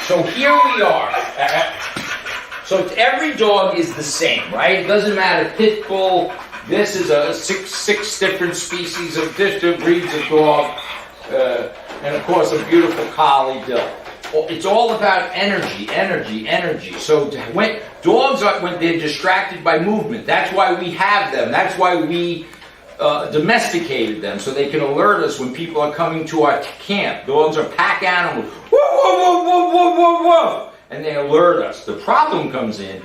So here we are. So every dog is the same, right? It doesn't matter. Pit bull. This is a six different species of different breeds of dog, and of course a beautiful collie, Dill. It's all about energy, energy, energy. So when dogs are, when they're distracted by movement, that's why we have them. That's why we domesticated them, so they can alert us when people are coming to our camp. Dogs are pack animals. Woof, woof, woof, woof, woof, woof, and they alert us. The problem comes in,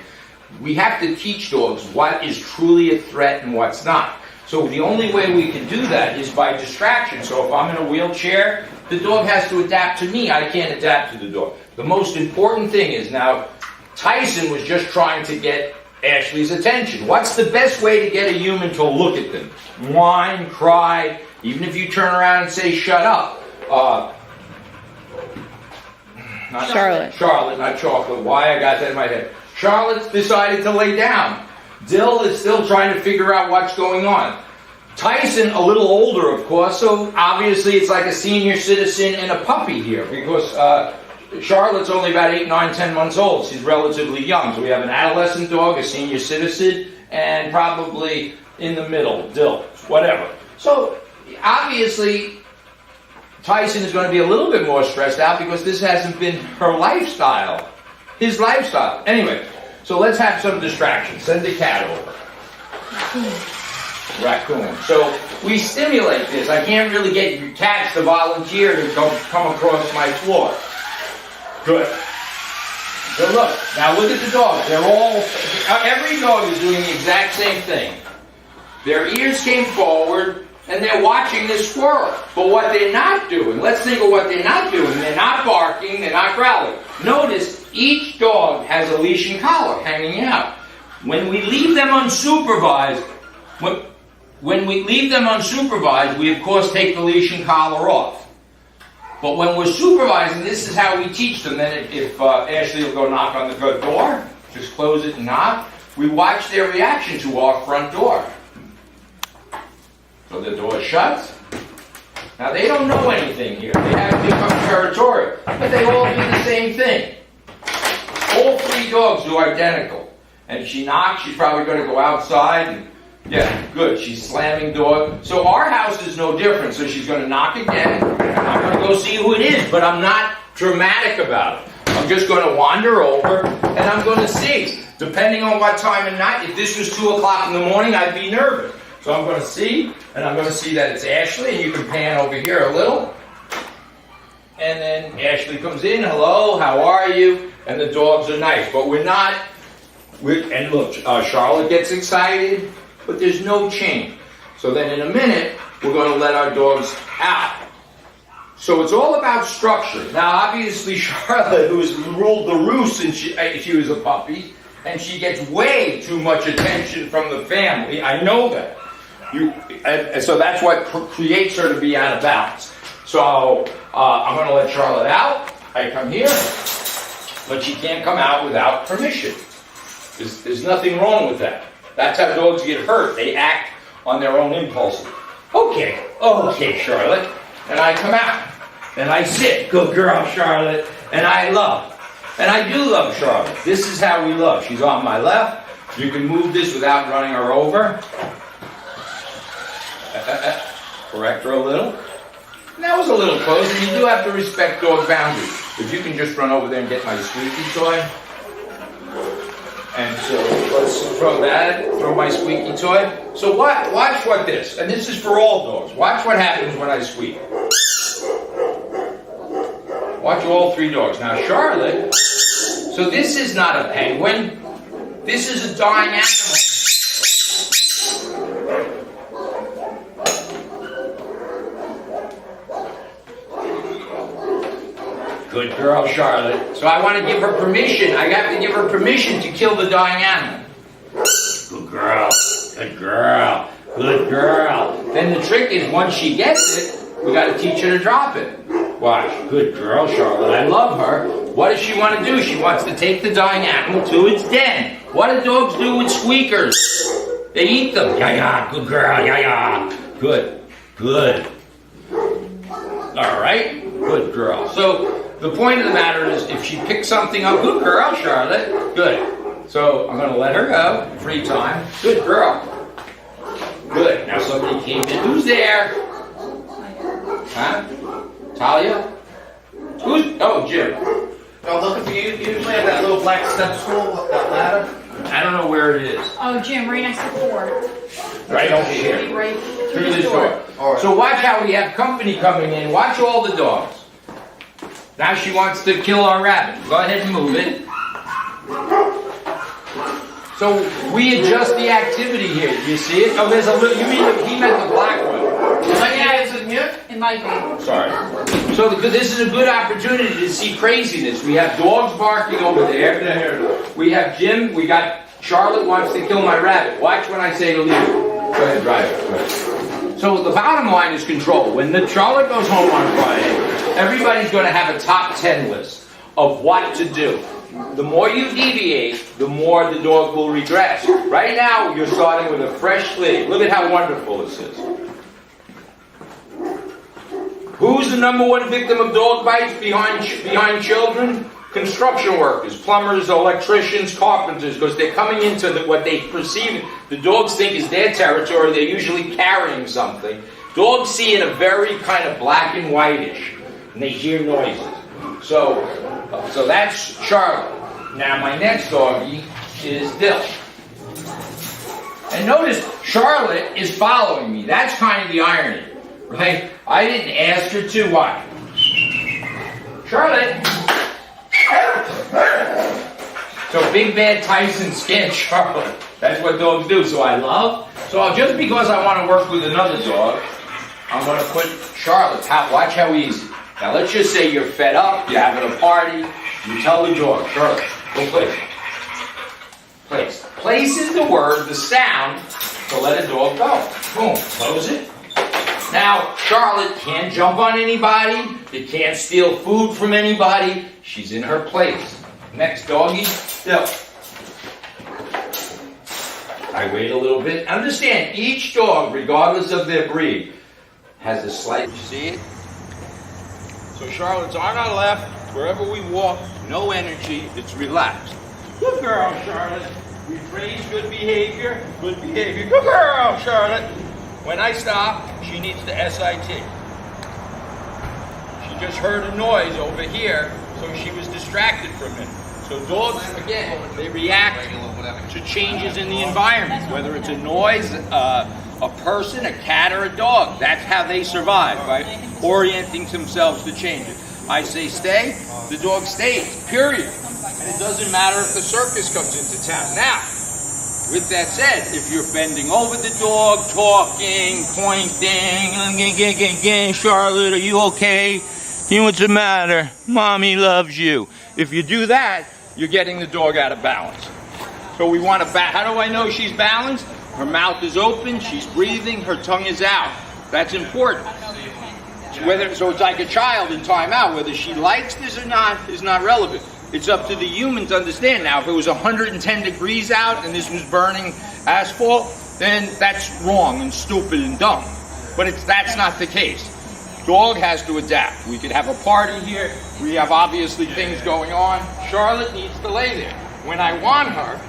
we have to teach dogs what is truly a threat and what's not. So the only way we can do that is by distraction. So if I'm in a wheelchair, the dog has to adapt to me. I can't adapt to the dog. The most important thing is, now, Tyson was just trying to get Ashley's attention. What's the best way to get a human to look at them? Whine, cry, even if you turn around and say, shut up. Charlotte, not Chocolate. Why I got that in my head. Charlotte's decided to lay down. Dill is still trying to figure out what's going on. Tyson, a little older, of course, so obviously it's like a senior citizen and a puppy here, because Charlotte's only about 8, 9, 10 months old. She's relatively young. So we have an adolescent dog, a senior citizen, and probably in the middle, Dill, whatever. So obviously Tyson is going to be a little bit more stressed out because this hasn't been her lifestyle, his lifestyle. Anyway, so let's have some distraction. Send the cat over. Raccoon. So we stimulate this. I can't really get your cats to volunteer to come across my floor. Good. So look, now look at the dogs. They're all, every dog is doing the exact same thing. Their ears came forward and they're watching this squirrel. But what they're not doing, let's think of what they're not doing. They're not barking, they're not growling. Notice each dog has a leash and collar hanging out. When we leave them unsupervised, when we leave them unsupervised, we of course take the leash and collar off. But when we're supervising, this is how we teach them. Then if Ashley will go knock on the front door, just close it and knock, we watch their reaction to our front door. So the door shuts. Now they don't know anything here. They haven't become territorial. But they all do the same thing. All three dogs do identical. And if she knocks, she's probably going to go outside and, yeah, good. She's slamming door. So our house is no different. So she's going to knock again. I'm going to go see who it is, but I'm not dramatic about it. I'm just going to wander over and I'm going to see. Depending on what time of night, if this was 2 o'clock in the morning, I'd be nervous. So I'm going to see, and I'm going to see that it's Ashley, and you can pan over here a little. And then Ashley comes in, hello, how are you? And the dogs are nice, but we're not, and look, Charlotte gets excited, but there's no change. So then in a minute, we're going to let our dogs out. So it's all about structure. Now obviously Charlotte, who's ruled the roost since she was a puppy, and she gets way too much attention from the family, I know that. And so that's what creates her to be out of balance. So I'm going to let Charlotte out. I come here, but she can't come out without permission. There's nothing wrong with that. That's how dogs get hurt. They act on their own impulses. Okay, Charlotte. And I come out, and I sit. Good girl, Charlotte. And I love. And I do love Charlotte. This is how we love. She's on my left. You can move this without running her over. Correct her a little. And that was a little close, and you do have to respect dog boundaries. If you can just run over there and get my squeaky toy. And so let's throw my squeaky toy. So watch what this, and this is for all dogs. Watch what happens when I squeak. Watch all three dogs. Now Charlotte, so this is not a penguin. This is a dying animal. Good girl, Charlotte. So I want to give her permission. I got to give her permission to kill the dying animal. Good girl. Good girl. Good girl. Then the trick is once she gets it, we got to teach her to drop it. Watch. Good girl, Charlotte. I love her. What does she want to do? She wants to take the dying animal to its den. What do dogs do with squeakers? They eat them. Yeah. Good girl. Yeah. Good. All right. Good girl. So the point of the matter is, if she picks something up, good girl, Charlotte. Good. So I'm going to let her go. Free time. Good girl. Good. Now somebody came in. Who's there? Huh? Talia? Who's? Oh, Jim. I'm looking for you. You usually have that little black step stool, that ladder. I don't know where it is. Oh, Jim, right next to the door. Right over here. Right Through this door. All right. So watch how we have company coming in. Watch all the dogs. Now she wants to kill our rabbit. Go ahead and move it. So we adjust the activity here. You see it? Oh, there's a little. You mean he meant the black one? It might be. Sorry. So this is a good opportunity to see craziness. We have dogs barking over there. We have Jim. We got Charlotte wants to kill my rabbit. Watch when I say to leave. Go ahead, drive it. Go ahead. So the bottom line is control. When the Charlotte goes home on Friday, everybody's going to have a top 10 list of what to do. The more you deviate, the more the dog will regress. Right now, you're starting with a fresh slate. Look at how wonderful this is. Who's the number one victim of dog bites behind children? Construction workers, plumbers, electricians, carpenters, because they're coming into what they perceive, the dogs think is their territory. They're usually carrying something. Dogs see in a very kind of black and whitish, and they hear noises. So that's Charlotte. Now my next doggie is Dill. And notice Charlotte is following me. That's kind of the irony, right? I didn't ask her to. Why? Charlotte. So Big Bad Tyson scanned Charlotte. That's what dogs do. So just because I want to work with another dog, I'm going to put Charlotte. Watch how easy. Now let's just say you're fed up, you're having a party, you tell the dog, Charlotte, go place. Place. Place is the word, the sound, to let a dog go. Boom, close it. Now, Charlotte can't jump on anybody, you can't steal food from anybody, she's in her place. Next doggy, Dill. I wait a little bit. Understand, each dog, regardless of their breed, has a slight, you see it? So Charlotte's on our left, wherever we walk, no energy, it's relaxed. Good girl, Charlotte. We praise good behavior, good behavior. Good girl, Charlotte. When I stop, she needs the SIT. She just heard a noise over here, so she was distracted from it. So dogs, again, they react to changes in the environment, whether it's a noise, a person, a cat, or a dog. That's how they survive, right? Orienting themselves to changes. I say stay, the dog stays, period. And it doesn't matter if the circus comes into town. Now, with that said, if you're bending over the dog, talking, pointing, Charlotte, are you okay? What's the matter? Mommy loves you. If you do that, you're getting the dog out of balance. So we want to how do I know she's balanced? Her mouth is open, she's breathing, her tongue is out. That's important. So it's like a child in timeout. Whether she likes this or not is not relevant. It's up to the human to understand. Now, if it was 110 degrees out and this was burning asphalt, then that's wrong and stupid and dumb. But that's not the case. Dog has to adapt. We could have a party here. We have obviously things going on. Charlotte needs to lay there. When I want her,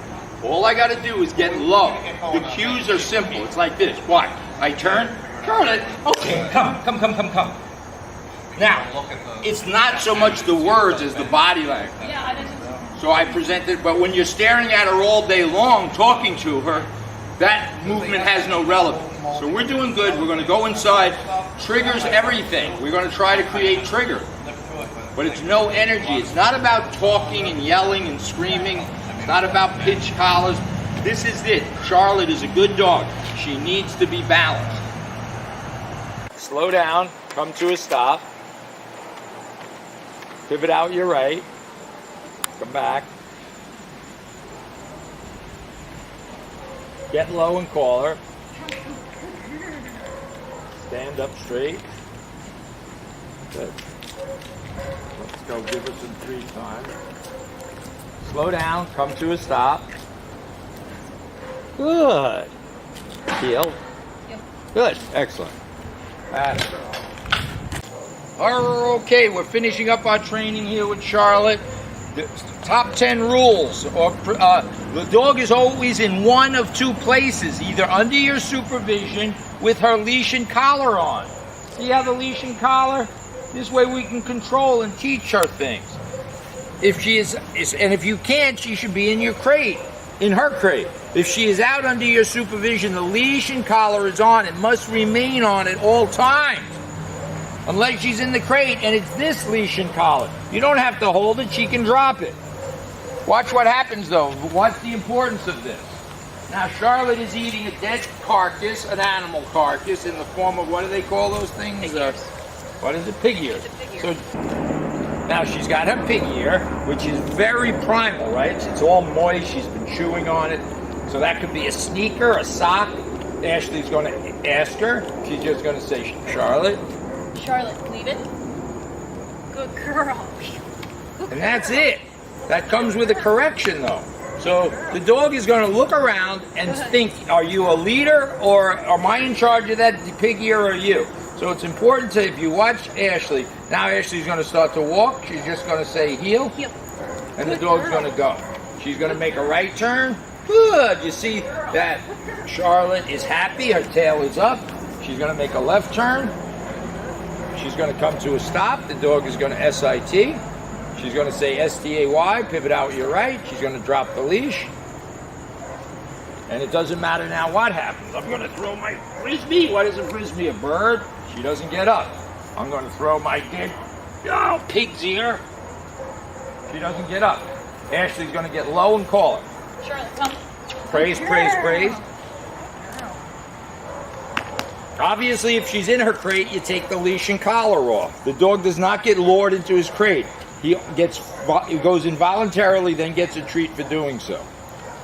all I got to do is get low. The cues are simple. It's like this. What? I turn. Charlotte. Okay, come. Now, it's not so much the words as the body language. So I presented, but when you're staring at her all day long, talking to her, that movement has no relevance. So we're doing good. We're going to go inside. Triggers everything. We're going to try to create trigger. But it's no energy. It's not about talking and yelling and screaming. It's not about pitch collars. This is it. Charlotte is a good dog. She needs to be balanced. Slow down. Come to a stop. Pivot out your right. Come back. Get low and call her. Stand up straight. Good. Let's go give her some 3 times. Slow down. Come to a stop. Good. Heel. Good. Excellent. Atta girl. Okay, we're finishing up our training here with Charlotte. The top 10 rules. The dog is always in one of two places, either under your supervision with her leash and collar on. See how the leash and collar? This way we can control and teach her things. If she is, and if you can't, she should be in your crate, in her crate. If she is out under your supervision, the leash and collar is on. It must remain on at all times. Unless she's in the crate and it's this leash and collar. You don't have to hold it, she can drop it. Watch what happens though. What's the importance of this? Now Charlotte is eating a dead carcass, an animal carcass, in the form of, what do they call those things? Pig ears. What is it? Pig ears. It's a pig ear. So now she's got her pig ear, which is very primal, right? It's all moist, she's been chewing on it. So that could be a sneaker, a sock. Ashley's going to ask her. She's just going to say, Charlotte. Charlotte, leave it. Good girl. And that's it. That comes with a correction, though. So the dog is going to look around and think, are you a leader or am I in charge of that pig ear or you? So it's important to, if you watch Ashley, now Ashley's going to start to walk. She's just going to say heel, Heel. and the dog's going to go. She's going to make a right turn. Good. You see that Charlotte is happy. Her tail is up. She's going to make a left turn. She's going to come to a stop. The dog is going to SIT. She's going to say STAY, pivot out your right. She's going to drop the leash. And it doesn't matter now what happens. I'm going to throw my frisbee. What is a frisbee? A bird? She doesn't get up. I'm going to throw my dead pig's ear. She doesn't get up. Ashley's going to get low and call her. Charlotte, come. Praise, praise, praise. Obviously, if she's in her crate, you take the leash and collar off. The dog does not get lured into his crate. He goes involuntarily, then gets a treat for doing so.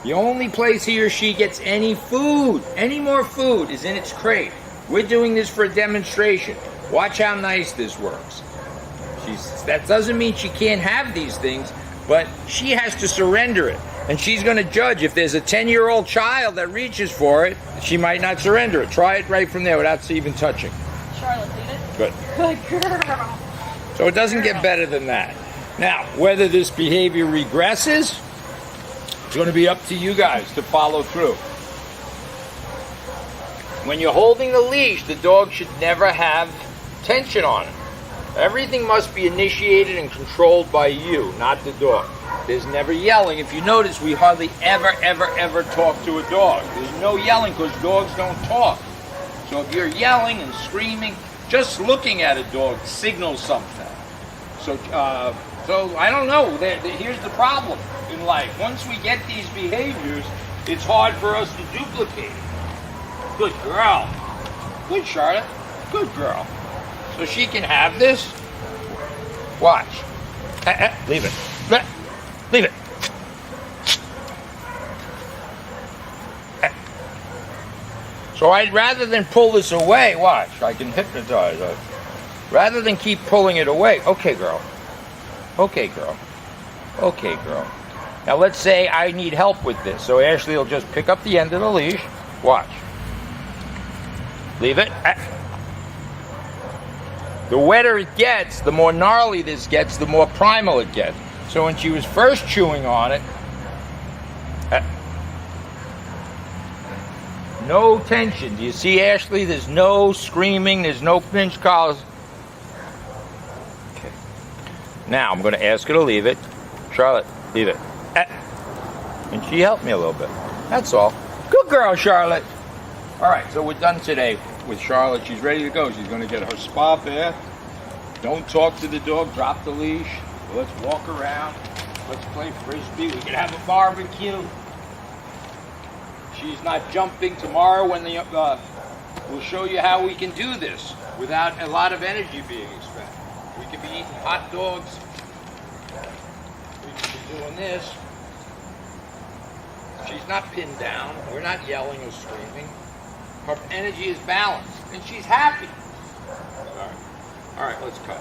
The only place he or she gets any food, any more food, is in its crate. We're doing this for a demonstration. Watch how nice this works. That doesn't mean she can't have these things, but she has to surrender it. And she's going to judge. If there's a 10-year-old child that reaches for it, she might not surrender it. Try it right from there without even touching. Charlotte, leave it. Good. Good girl. So it doesn't get better than that. Now, whether this behavior regresses, it's going to be up to you guys to follow through. When you're holding the leash, the dog should never have tension on it. Everything must be initiated and controlled by you, not the dog. There's never yelling. If you notice, we hardly ever talk to a dog. There's no yelling because dogs don't talk. So if you're yelling and screaming, just looking at a dog signals something. So I don't know. Here's the problem in life. Once we get these behaviors, it's hard for us to duplicate. Good girl. Good, Charlotte. Good girl. So she can have this. Watch. Leave it. Leave it. So rather than pull this away, watch, I can hypnotize her. Rather than keep pulling it away, okay, girl. Okay, girl. Okay, girl. Now let's say I need help with this. So Ashley will just pick up the end of the leash. Watch. Leave it. The wetter it gets, the more gnarly this gets, the more primal it gets. So when she was first chewing on it, no tension. Do you see, Ashley? There's no screaming. There's no pinch collars. Okay. Now I'm going to ask her to leave it. Charlotte, leave it. And she helped me a little bit. That's all. Good girl, Charlotte. All right, so we're done today with Charlotte. She's ready to go. She's going to get her spa bath. Don't talk to the dog. Drop the leash. Let's walk around. Let's play frisbee. We can have a barbecue. She's not jumping tomorrow when we'll show you how we can do this without a lot of energy being expended. We could be eating hot dogs. We could be doing this. She's not pinned down. We're not yelling or screaming. Her energy is balanced, and she's happy. All right, let's cut.